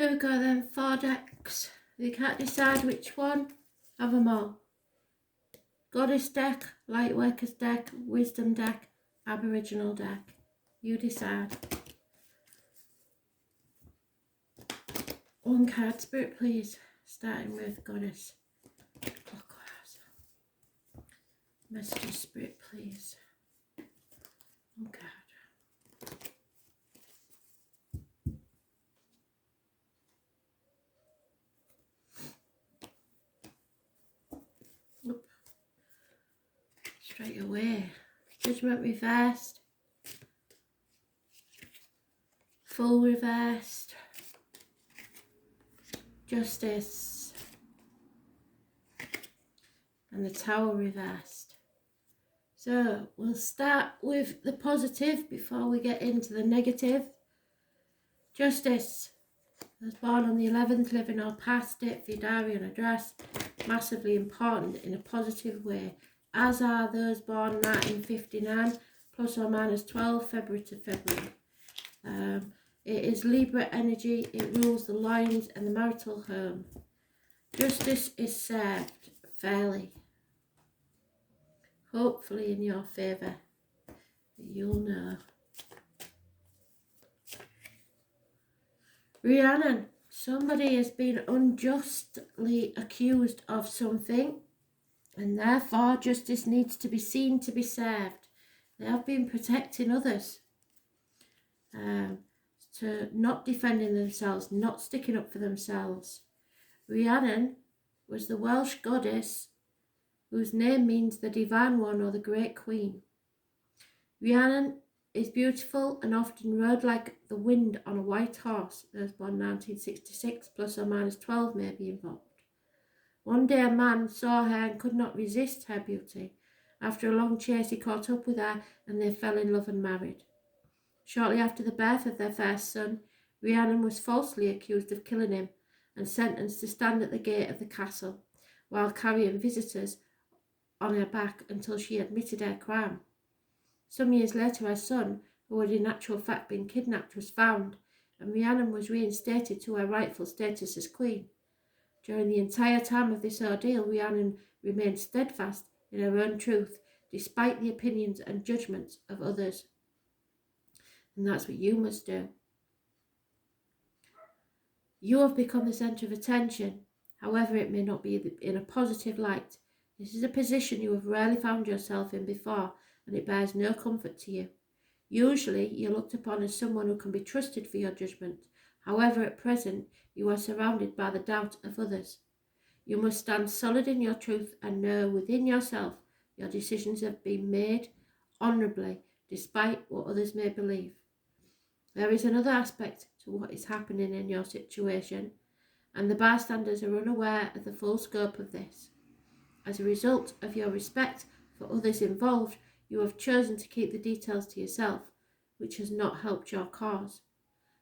Here we go then, 4 decks. If you can't decide which one, have them all. Goddess deck, Lightworkers deck, Wisdom deck, Aboriginal deck. You decide. One card, Spirit please. Starting with Goddess. Clockwise. Message Spirit please. One card. Oop. Straight away. Judgment reversed. Full reversed. Justice. And the Tower reversed. So we'll start with the positive before we get into the negative. Justice. I was born on the 11th, living or past, date, diary and address. Massively important in a positive way, as are those born 1959, plus or minus 12 February to February. It is Libra energy, it rules the loins and the marital home. Justice is served fairly. Hopefully in your favour. You'll know. Rhiannon, somebody has been unjustly accused of something, and therefore justice needs to be seen to be served. They have been protecting others, to not defending themselves, not sticking up for themselves. Rhiannon was the Welsh goddess whose name means the Divine One or the Great Queen. Rhiannon is beautiful and often rode like the wind on a white horse. Those born 1966, plus or minus 12 may be involved. One day a man saw her and could not resist her beauty. After a long chase he caught up with her and they fell in love and married. Shortly after the birth of their first son, Rhiannon was falsely accused of killing him and sentenced to stand at the gate of the castle while carrying visitors on her back until she admitted her crime. Some years later her son, who had in actual fact been kidnapped, was found and Rhiannon was reinstated to her rightful status as queen. During the entire time of this ordeal, Rhiannon remained steadfast in her own truth despite the opinions and judgments of others. And that's what you must do. You have become the centre of attention, however it may not be in a positive light. This is a position you have rarely found yourself in before, and it bears no comfort to you. Usually you're looked upon as someone who can be trusted for your judgment. However, at present you are surrounded by the doubt of others. You must stand solid in your truth and know within yourself your decisions have been made honourably, despite what others may believe. There is another aspect to what is happening in your situation, and the bystanders are unaware of the full scope of this. As a result of your respect for others involved, you have chosen to keep the details to yourself, which has not helped your cause.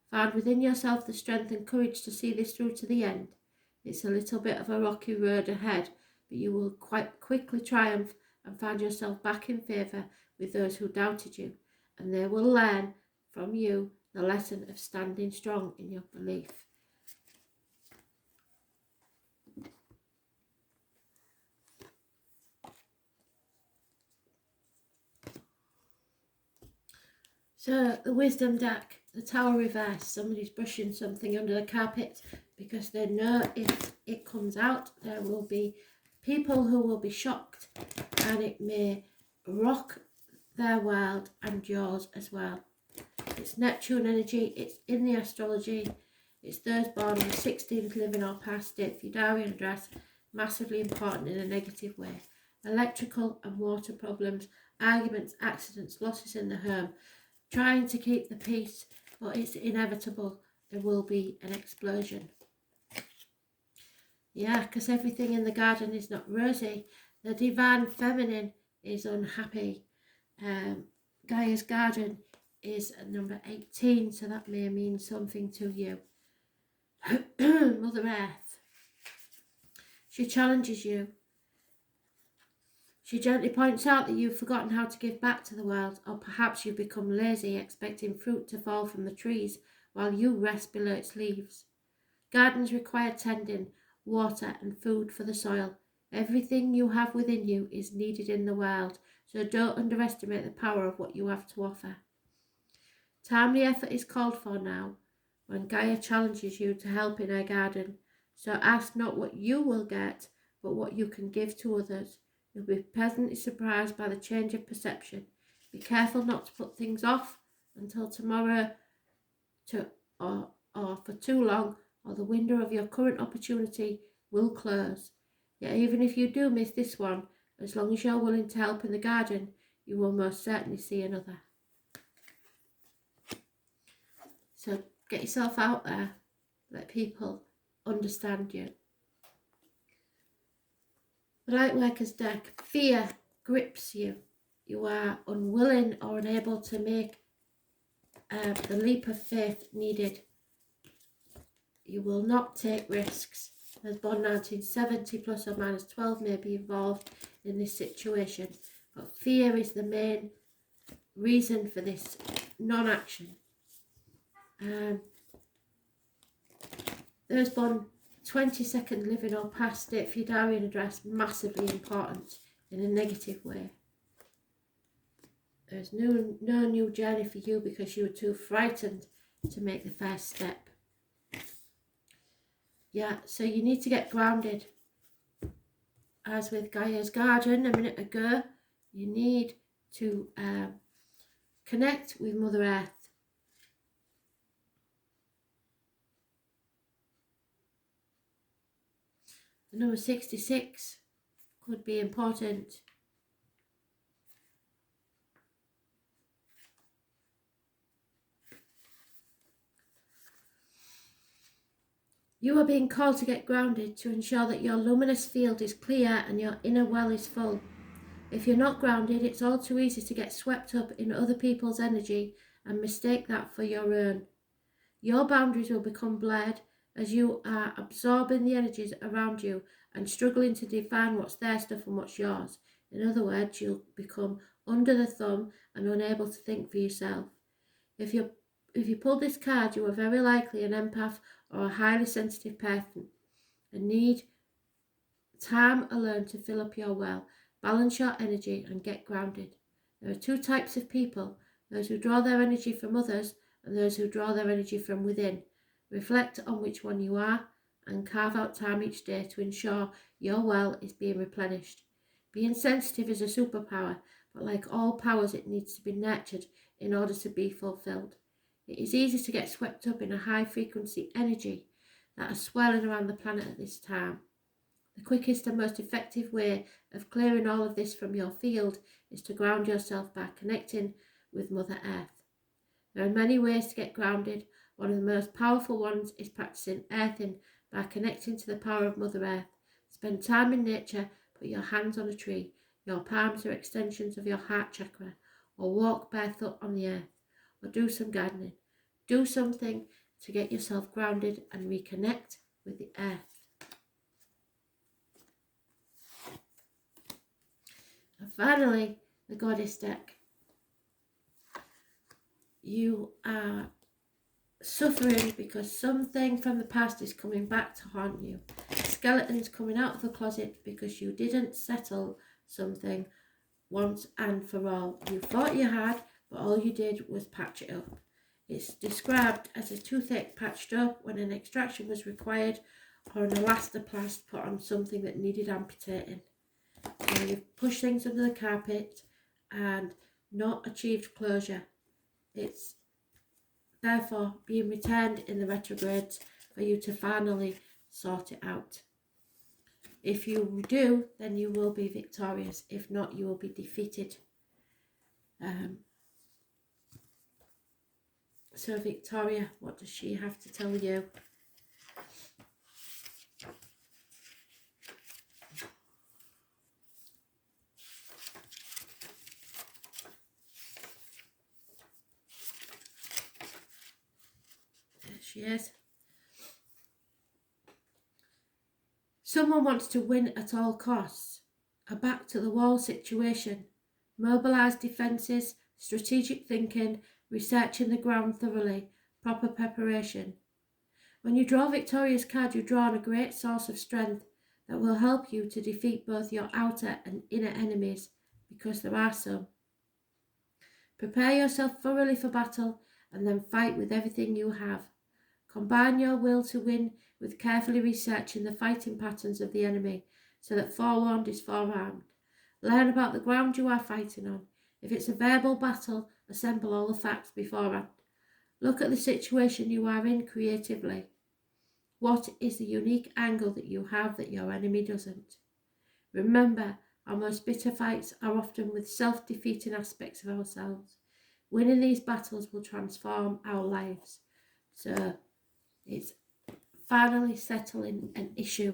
Find within yourself the strength and courage to see this through to the end. It's a little bit of a rocky road ahead, but you will quite quickly triumph and find yourself back in favour with those who doubted you, and they will learn from you the lesson of standing strong in your belief. So the Wisdom deck, the Tower reverse. Somebody's brushing something under the carpet because they know if it comes out there will be people who will be shocked and it may rock their world and yours as well. It's Neptune energy, it's in the astrology, it's those born on the 16th, living or past, date, diary and address, massively important in a negative way. Electrical and water problems, arguments, accidents, losses in the home, trying to keep the peace, but it's inevitable. There will be an explosion. Yeah, because everything in the garden is not rosy. The divine feminine is unhappy. Gaia's garden is at number 18, so that may mean something to you. Mother Earth. She challenges you. She gently points out that you've forgotten how to give back to the world, or perhaps you've become lazy, expecting fruit to fall from the trees while you rest below its leaves. Gardens require tending, water and food for the soil. Everything you have within you is needed in the world, so don't underestimate the power of what you have to offer. Timely effort is called for now, when Gaia challenges you to help in her garden. So ask not what you will get, but what you can give to others. You'll be pleasantly surprised by the change of perception. Be careful not to put things off until tomorrow or for too long, or the window of your current opportunity will close. Yet even if you do miss this one, as long as you're willing to help in the garden, you will most certainly see another. So get yourself out there, let people understand you. The Lightworkers deck, fear grips you. You are unwilling or unable to make the leap of faith needed. You will not take risks. As born 1970, plus or minus 12 may be involved in this situation, but fear is the main reason for this non-action. Those born 22nd living or past, date for your diary and address, massively important in a negative way. There's no new journey for you because you were too frightened to make the first step. Yeah, so you need to get grounded. As with Gaia's garden a minute ago, you need to connect with Mother Earth. The number 66 could be important. You are being called to get grounded to ensure that your luminous field is clear and your inner well is full. If you're not grounded, it's all too easy to get swept up in other people's energy and mistake that for your own. Your boundaries will become blurred as you are absorbing the energies around you and struggling to define what's their stuff and what's yours. In other words, you'll become under the thumb and unable to think for yourself. If you pull this card, you are very likely an empath or a highly sensitive person and need time alone to fill up your well, balance your energy and get grounded. There are two types of people, those who draw their energy from others and those who draw their energy from within. Reflect on which one you are and carve out time each day to ensure your well is being replenished. Being sensitive is a superpower, but like all powers, it needs to be nurtured in order to be fulfilled. It is easy to get swept up in a high frequency energy that is swirling around the planet at this time. The quickest and most effective way of clearing all of this from your field is to ground yourself by connecting with Mother Earth. There are many ways to get grounded. One of the most powerful ones is practicing earthing by connecting to the power of Mother Earth. Spend time in nature, put your hands on a tree. Your palms are extensions of your heart chakra, or walk barefoot on the earth, or do some gardening. Do something to get yourself grounded and reconnect with the earth. And finally, the Goddess deck. You are suffering because something from the past is coming back to haunt you. Skeletons coming out of the closet because you didn't settle something once and for all. You thought you had, but all you did was patch it up. It's described as a toothache patched up when an extraction was required or an elastoplast put on something that needed amputating. So you've pushed things under the carpet and not achieved closure. It's therefore being returned in the retrogrades for you to finally sort it out. If you do, then you will be victorious. If not, you will be defeated. So Victoria, what does she have to tell you? There she is. Someone wants to win at all costs. A back to the wall situation. Mobilise defences, strategic thinking, researching the ground thoroughly, proper preparation. When you draw a victorious card, you draw on a great source of strength that will help you to defeat both your outer and inner enemies, because there are some. Prepare yourself thoroughly for battle and then fight with everything you have. Combine your will to win with carefully researching the fighting patterns of the enemy so that forewarned is forearmed. Learn about the ground you are fighting on. If it's a verbal battle, assemble all the facts beforehand. Look at the situation you are in creatively. What is the unique angle that you have that your enemy doesn't? Remember, our most bitter fights are often with self-defeating aspects of ourselves. Winning these battles will transform our lives. So it's finally settling an issue,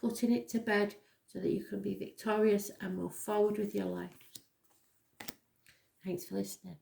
putting it to bed so that you can be victorious and move forward with your life. Thanks for listening.